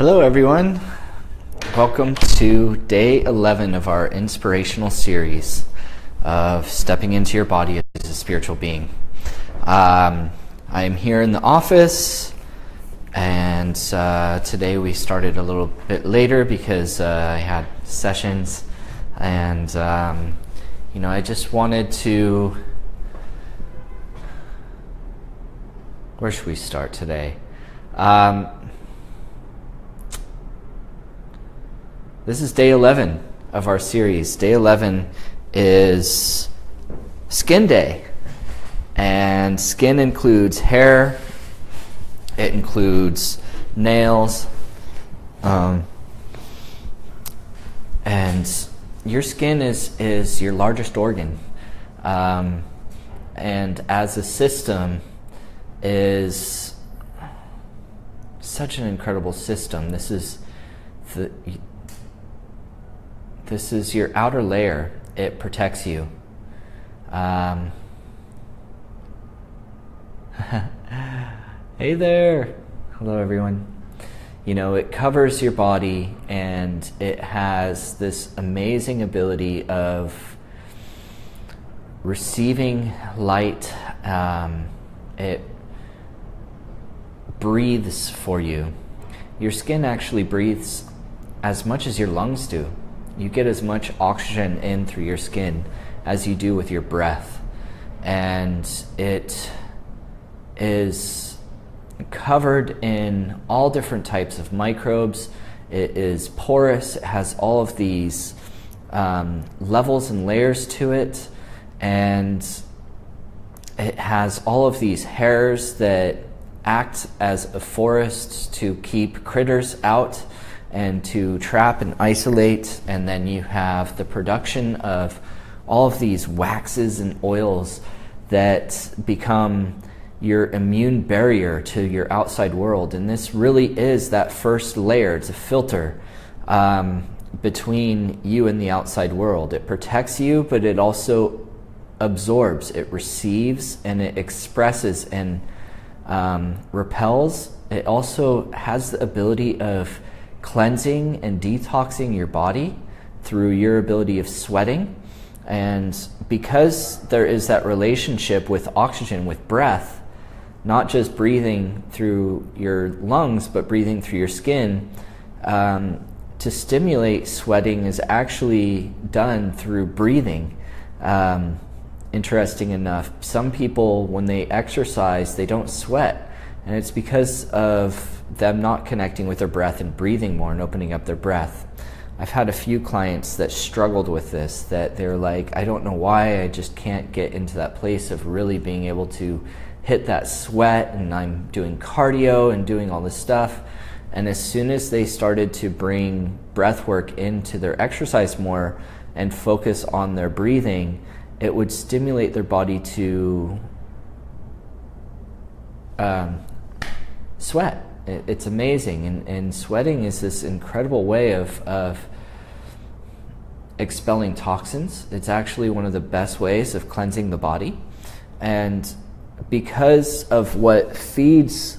Hello everyone, welcome to day 11 of our inspirational series of stepping into your body as a spiritual being. I am here in the office, and today we started a little bit later because I had sessions, and I just wanted to... Where should we start today? This is day 11 of our series. Day 11 is Skin Day. And skin includes hair, it includes nails, and your skin is your largest organ. And as a system is such an incredible system. This is your outer layer. It protects you. Hey there. Hello, everyone. It covers your body, and it has this amazing ability of receiving light. It breathes for you. Your skin actually breathes as much as your lungs do. You get as much oxygen in through your skin as you do with your breath. And it is covered in all different types of microbes. It is porous. It has all of these levels and layers to it. And it has all of these hairs that act as a forest to keep critters out and to trap and isolate. And then you have the production of all of these waxes and oils that become your immune barrier to your outside world. And this really is that first layer. It's a filter between you and the outside world. It protects you, but it also absorbs, it receives, and it expresses and repels. It also has the ability of cleansing and detoxing your body through your ability of sweating. And because there is that relationship with oxygen, with breath, not just breathing through your lungs, but breathing through your skin, to stimulate sweating is actually done through breathing. Interesting enough, some people, when they exercise, they don't sweat. And it's because of them not connecting with their breath and breathing more and opening up their breath. I've had a few clients that struggled with this, that they're like, I don't know why, I just can't get into that place of really being able to hit that sweat, and I'm doing cardio and doing all this stuff. And as soon as they started to bring breath work into their exercise more and focus on their breathing, it would stimulate their body to sweat. It's amazing. And sweating is this incredible way of expelling toxins. It's actually one of the best ways of cleansing the body. And because of what feeds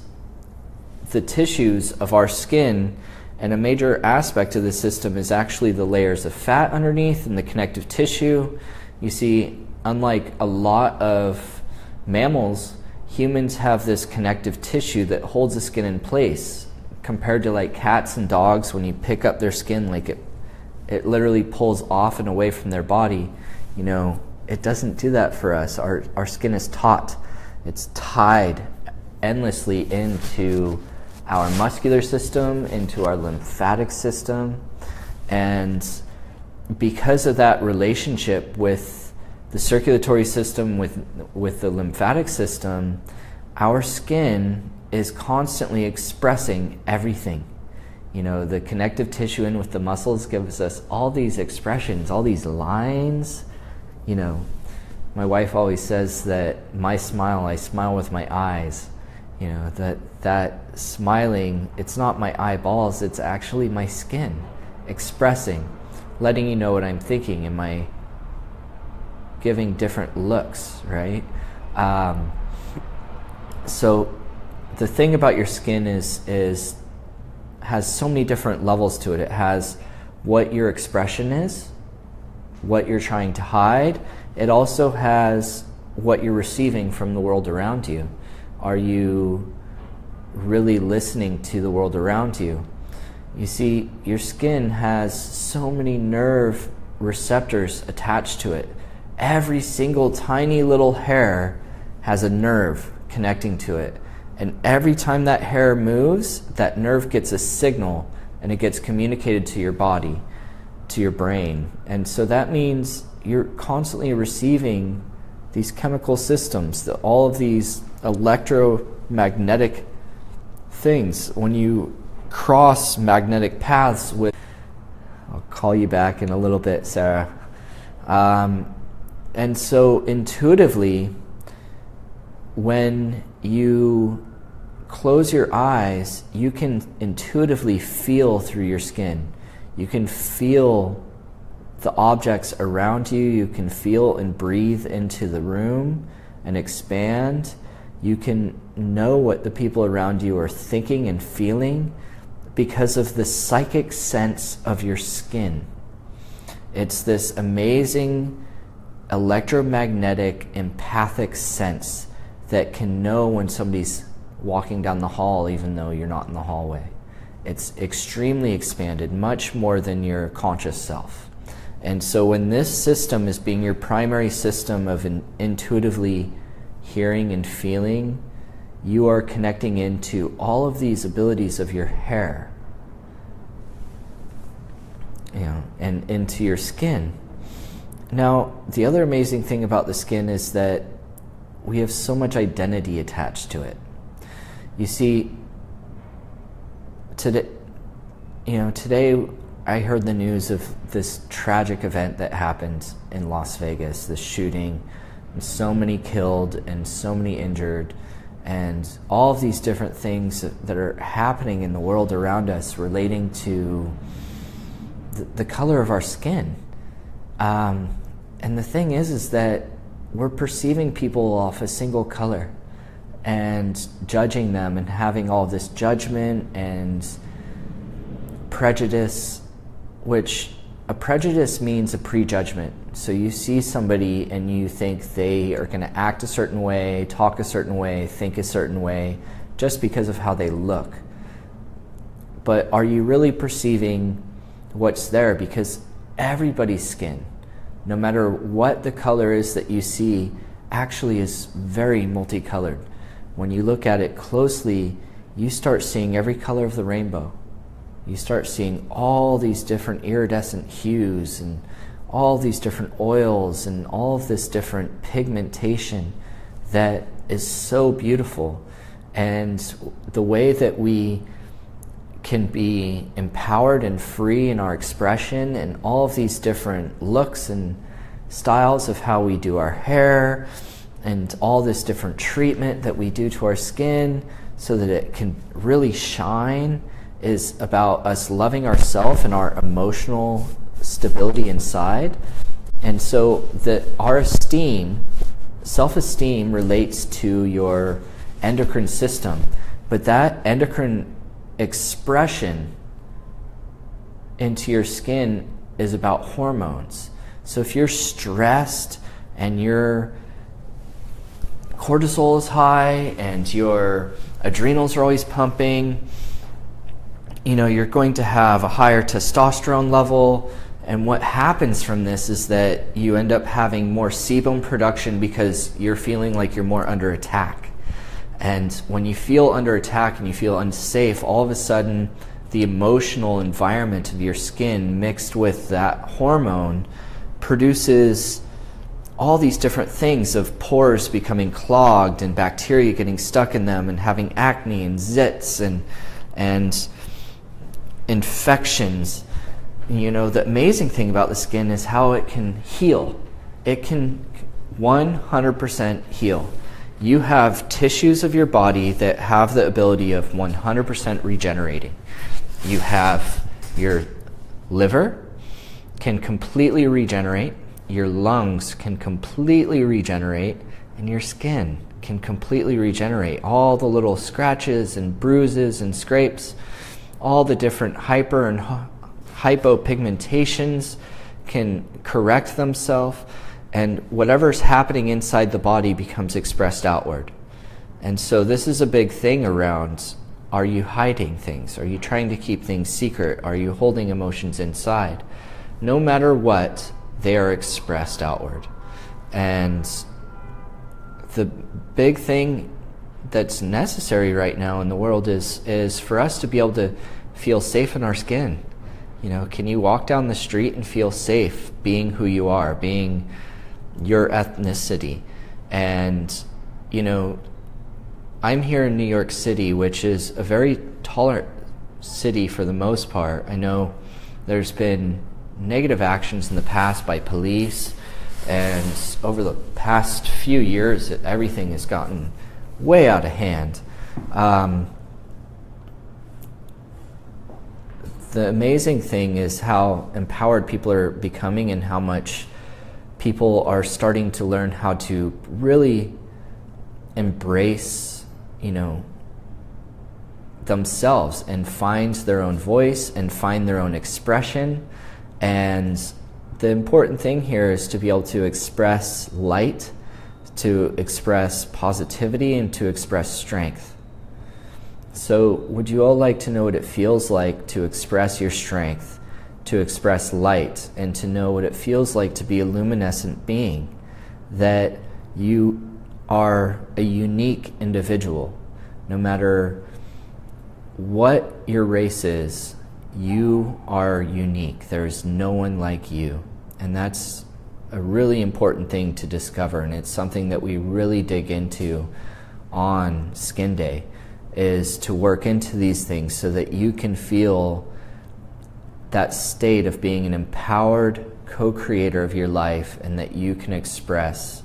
the tissues of our skin, and a major aspect of the system is actually the layers of fat underneath and the connective tissue. You see, unlike a lot of mammals, humans have this connective tissue that holds the skin in place. Compared to like cats and dogs, when you pick up their skin, like it literally pulls off and away from their body. It doesn't do that for us. Our skin is taut. It's tied endlessly into our muscular system, into our lymphatic system. And because of that relationship with the circulatory system, with the lymphatic system, our skin is constantly expressing everything. The connective tissue in with the muscles gives us all these expressions, all these lines. My wife always says that I smile with my eyes. That smiling, it's not my eyeballs, it's actually my skin expressing, letting you know what I'm thinking. Am I giving different looks, right? So the thing about your skin is has so many different levels to it. It has what your expression is, what you're trying to hide. It also has what you're receiving from the world around you. Are you really listening to the world around you? You see, your skin has so many nerve receptors attached to it. Every single tiny little hair has a nerve connecting to it. And every time that hair moves, that nerve gets a signal and it gets communicated to your body, to your brain. And so that means you're constantly receiving these chemical systems, all of these electromagnetic things. When you cross magnetic paths with, I'll call you back in a little bit, Sarah. And so intuitively, when you close your eyes, you can intuitively feel through your skin. You can feel the objects around you. You can feel and breathe into the room and expand. You can know what the people around you are thinking and feeling because of the psychic sense of your skin. It's this amazing electromagnetic, empathic sense that can know when somebody's walking down the hall even though you're not in the hallway. It's extremely expanded, much more than your conscious self. And so when this system is being your primary system of intuitively hearing and feeling, you are connecting into all of these abilities of your hair, and into your skin. Now, the other amazing thing about the skin is that we have so much identity attached to it. You see, today I heard the news of this tragic event that happened in Las Vegas, this shooting, and so many killed and so many injured, and all of these different things that are happening in the world around us relating to the color of our skin. And the thing is that we're perceiving people off a single color and judging them and having all this judgment and prejudice, which a prejudice means a prejudgment. So you see somebody and you think they are going to act a certain way, talk a certain way, think a certain way, just because of how they look. But are you really perceiving what's there? Because everybody's skin, no matter what the color is that you see, actually is very multicolored. When you look at it closely, you start seeing every color of the rainbow. You start seeing all these different iridescent hues and all these different oils and all of this different pigmentation that is so beautiful. And the way that we can be empowered and free in our expression and all of these different looks and styles of how we do our hair and all this different treatment that we do to our skin so that it can really shine is about us loving ourselves and our emotional stability inside. And so that our esteem, self-esteem, relates to your endocrine system, but that endocrine expression into your skin is about hormones. So if you're stressed and your cortisol is high and your adrenals are always pumping, you're going to have a higher testosterone level. And what happens from this is that you end up having more sebum production because you're feeling like you're more under attack. And when you feel under attack and you feel unsafe, all of a sudden the emotional environment of your skin mixed with that hormone produces all these different things of pores becoming clogged and bacteria getting stuck in them and having acne and zits and infections. The amazing thing about the skin is how it can heal. It can 100% heal. You have tissues of your body that have the ability of 100% regenerating. You have your liver can completely regenerate, your lungs can completely regenerate, and your skin can completely regenerate. All the little scratches and bruises and scrapes all the different hyper and hypopigmentations can correct themselves, and whatever's happening inside the body becomes expressed outward. And so this is a big thing around, are you hiding things? Are you trying to keep things secret? Are you holding emotions inside? No matter what, they are expressed outward. And the big thing that's necessary right now in the world is for us to be able to feel safe in our skin. You know, can you walk down the street and feel safe being who you are, being your ethnicity? And, you know, I'm here in New York City, which is a very tolerant city for the most part. I know there's been negative actions in the past by police, and over the past few years, everything has gotten way out of hand. The amazing thing is how empowered people are becoming, and how much people are starting to learn how to really embrace, you know, themselves and find their own voice and find their own expression. And the important thing here is to be able to express light, to express positivity, and to express strength. So would you all like to know what it feels like to express your strength, to express light, and to know what it feels like to be a luminescent being, that you are a unique individual? No matter what your race is, you are unique. There's no one like you. And that's a really important thing to discover, and it's something that we really dig into on Skin Day, is to work into these things so that you can feel that state of being an empowered co-creator of your life, and that you can express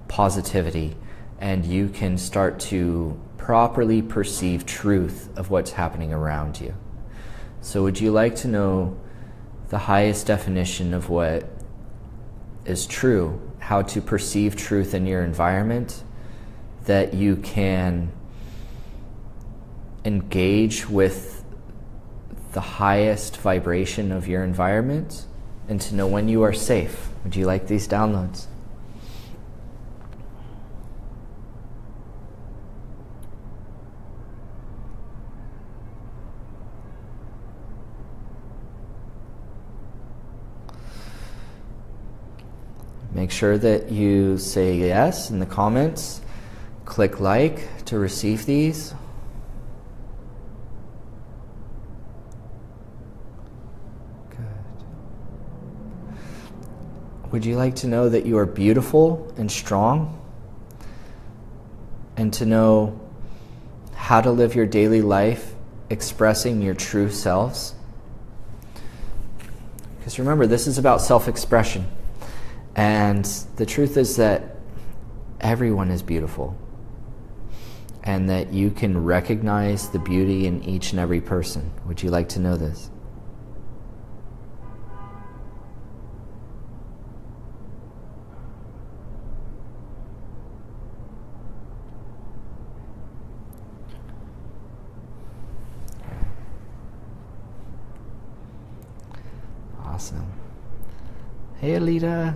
positivity, and you can start to properly perceive truth of what's happening around you. So would you like to know the highest definition of what is true, how to perceive truth in your environment, that you can engage with the highest vibration of your environment, and to know when you are safe? Would you like these downloads? Make sure that you say yes in the comments. Click like to receive these. Good. Would you like to know that you are beautiful and strong? And to know how to live your daily life expressing your true selves? Because remember, this is about self-expression. And the truth is that everyone is beautiful, and that you can recognize the beauty in each and every person. Would you like to know this? Awesome. Hey, Alita.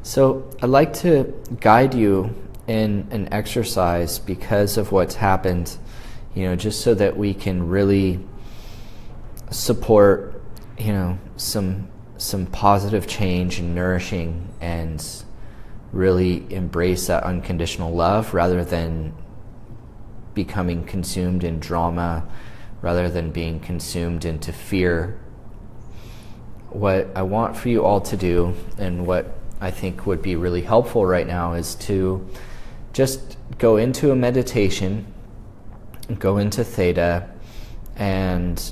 So I'd like to guide you in an exercise because of what's happened, you know, just so that we can really support, you know, some positive change and nourishing, and really embrace that unconditional love rather than becoming consumed in drama, rather than being consumed into fear. What I want for you all to do, and what I think would be really helpful right now, is to just go into a meditation, go into theta, and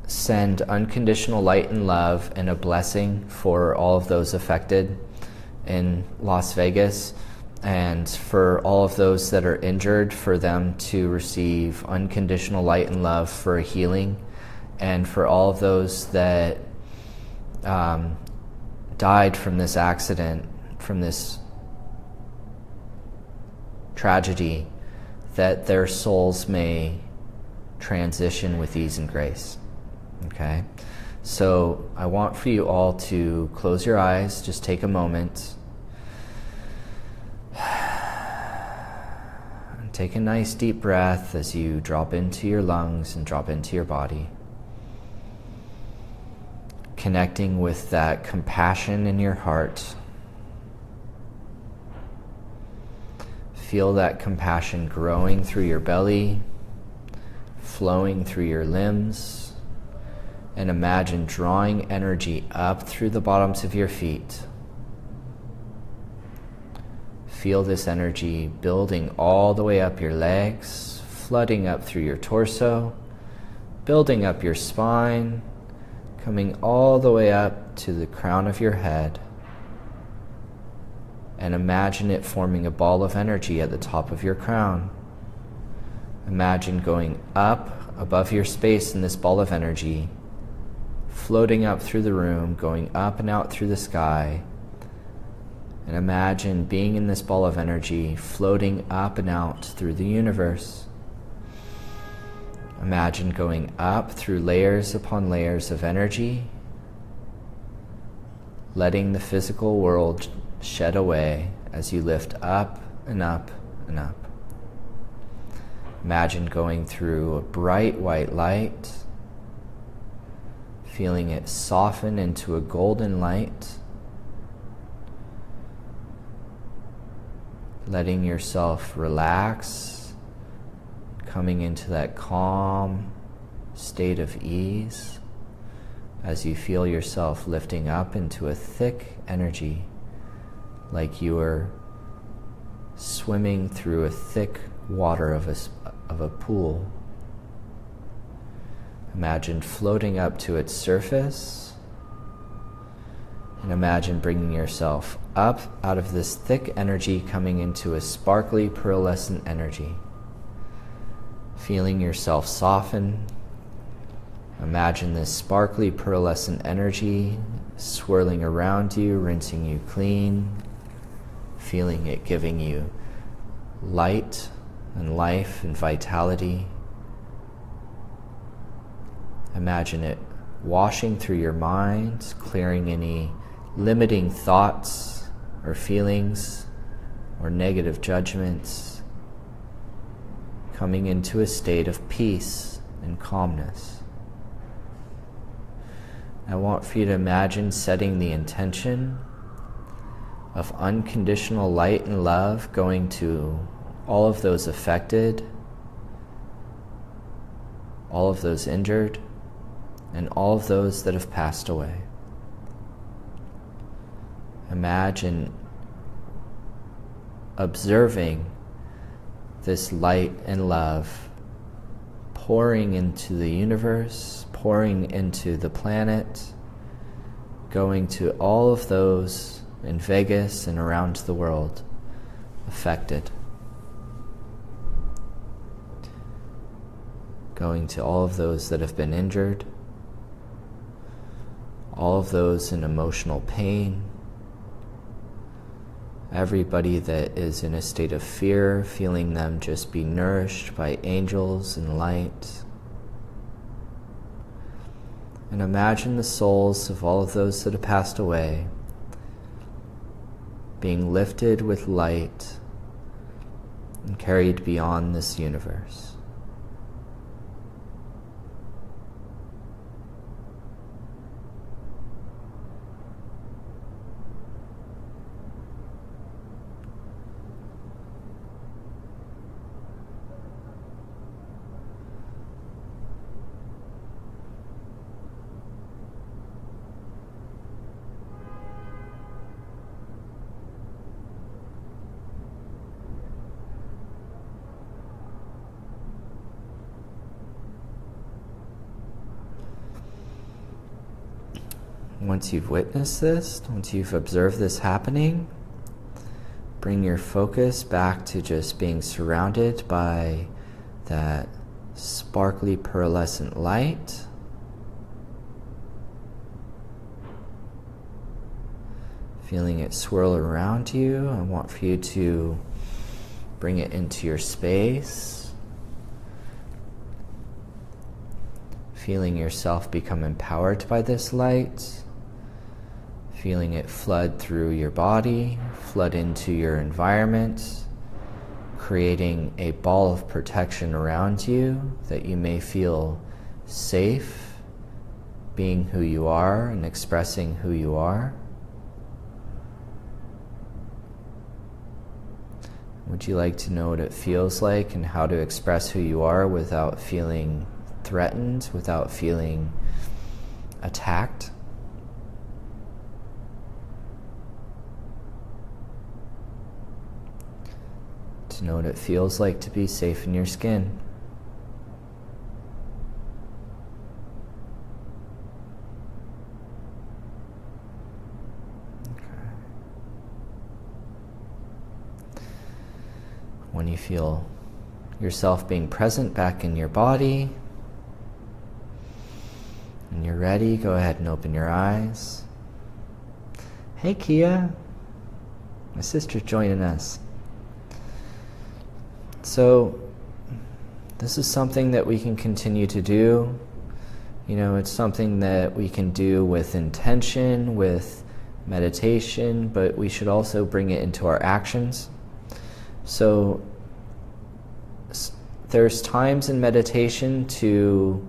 send unconditional light and love and a blessing for all of those affected in Las Vegas, and for all of those that are injured, for them to receive unconditional light and love for a healing, and for all of those that died from this accident, from this tragedy, that their souls may transition with ease and grace. Okay? So I want for you all to close your eyes, just take a moment. Take a nice deep breath as you drop into your lungs and drop into your body. Connecting with that compassion in your heart. Feel that compassion growing through your belly, flowing through your limbs, and imagine drawing energy up through the bottoms of your feet. Feel this energy building all the way up your legs, flooding up through your torso, building up your spine, coming all the way up to the crown of your head. And imagine it forming a ball of energy at the top of your crown. Imagine going up above your space in this ball of energy, floating up through the room, going up and out through the sky. And imagine being in this ball of energy, floating up and out through the universe. Imagine going up through layers upon layers of energy, letting the physical world shed away as you lift up and up and up. Imagine going through a bright white light, feeling it soften into a golden light, letting yourself relax, coming into that calm state of ease as you feel yourself lifting up into a thick energy, like you are swimming through a thick water of a pool. Imagine floating up to its surface, and imagine bringing yourself up out of this thick energy, coming into a sparkly pearlescent energy. Feeling yourself soften. Imagine this sparkly pearlescent energy swirling around you, rinsing you clean. Feeling it giving you light and life and vitality. Imagine it washing through your mind, clearing any limiting thoughts or feelings or negative judgments, coming into a state of peace and calmness. I want for you to imagine setting the intention of unconditional light and love going to all of those affected, all of those injured, and all of those that have passed away. Imagine observing this light and love pouring into the universe, pouring into the planet, going to all of those in Vegas and around the world affected. Going to all of those that have been injured, all of those in emotional pain, everybody that is in a state of fear, feeling them just be nourished by angels and light. And imagine the souls of all of those that have passed away being lifted with light and carried beyond this universe. Once you've witnessed this, once you've observed this happening, bring your focus back to just being surrounded by that sparkly pearlescent light. Feeling it swirl around you. I want for you to bring it into your space. feeling yourself become empowered by this light, feeling it flood through your body, flood into your environment, creating a ball of protection around you that you may feel safe being who you are and expressing who you are. Would you like to know what it feels like and how to express who you are without feeling threatened, without feeling attacked? To know what it feels like to be safe in your skin. When you feel yourself being present back in your body, and you're ready, go ahead and open your eyes. Hey Kia, my sister's joining us. So this is something that we can continue to do. You know, it's something that we can do with intention, with meditation, but we should also bring it into our actions. So there's times in meditation to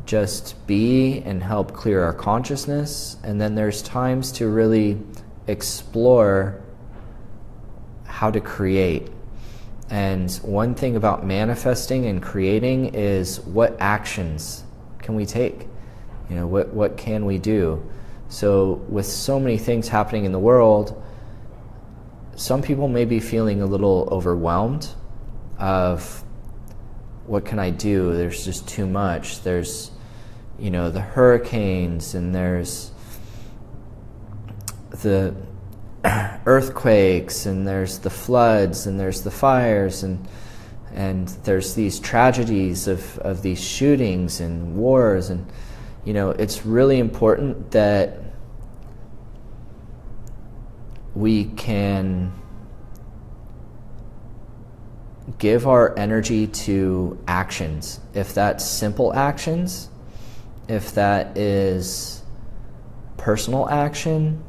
just be and help clear our consciousness, and then there's times to really explore how to create. And one thing about manifesting and creating is what actions can we take? You know, what can we do? So with so many things happening in the world, some people may be feeling a little overwhelmed of what can I do? There's just too much. There's, you know, the hurricanes, and there's the earthquakes, and there's the floods, and there's the fires, and there's these tragedies of these shootings and wars. And, you know, it's really important that we can give our energy to actions. If that's simple actions, if that is personal action,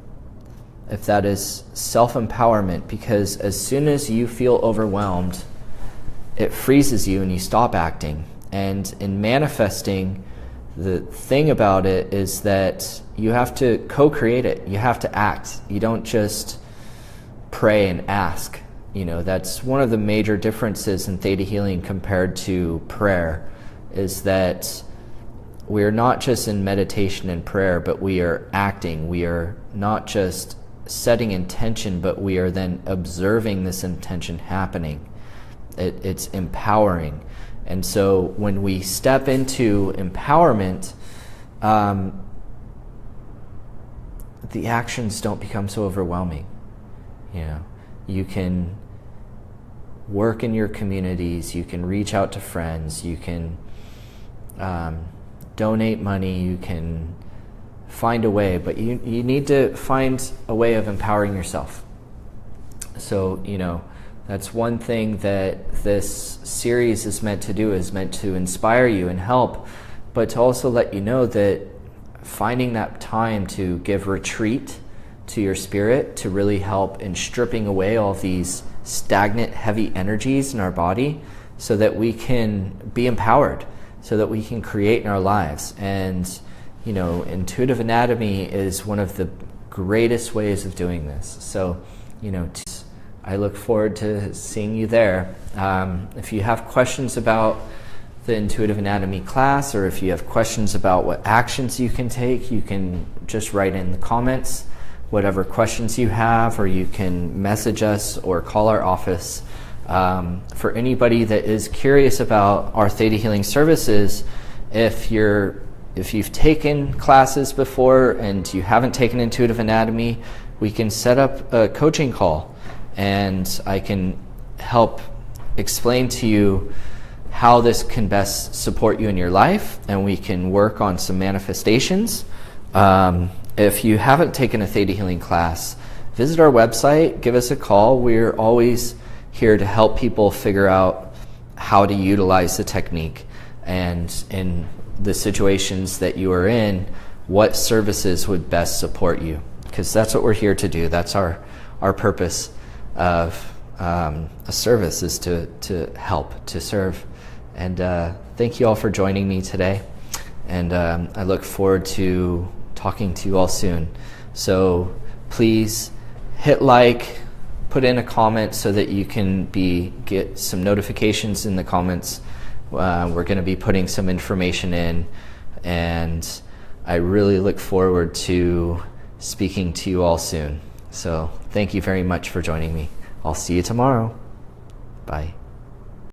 if that is self-empowerment, because as soon as you feel overwhelmed, it freezes you and you stop acting. And in manifesting, the thing about it is that you have to co-create it. You have to act. You don't just pray and ask. You know, that's one of the major differences in theta healing compared to prayer, is that we're not just in meditation and prayer, but we are acting. We are not just setting intention, but we are then observing this intention happening. It's empowering. And so when we step into empowerment, the actions don't become so overwhelming. You know, you can work in your communities, you can reach out to friends, you can donate money, you can find a way, but you need to find a way of empowering yourself. So, you know, that's one thing that this series is meant to do, is meant to inspire you and help, but to also let you know that finding that time to give retreat to your spirit to really help in stripping away all these stagnant, heavy energies in our body so that we can be empowered, so that we can create in our lives. And, you know, intuitive anatomy is one of the greatest ways of doing this. So, you know, I look forward to seeing you there. If you have questions about the intuitive anatomy class, or if you have questions about what actions you can take, you can just write in the comments whatever questions you have, or you can message us or call our office. For anybody that is curious about our theta healing services, if you've taken classes before and you haven't taken intuitive anatomy, we can set up a coaching call, and I can help explain to you how this can best support you in your life, and we can work on some manifestations. If you haven't taken a theta healing class, visit our website, give us a call. We're always here to help people figure out how to utilize the technique. And in the situations that you are in, what services would best support you, because that's what we're here to do. That's our purpose of a service, is to help, to serve. And thank you all for joining me today, and I look forward to talking to you all soon. So please hit like, put in a comment so that you can get some notifications in the comments. We're going to be putting some information in, and I really look forward to speaking to you all soon. So thank you very much for joining me. I'll see you tomorrow. Bye.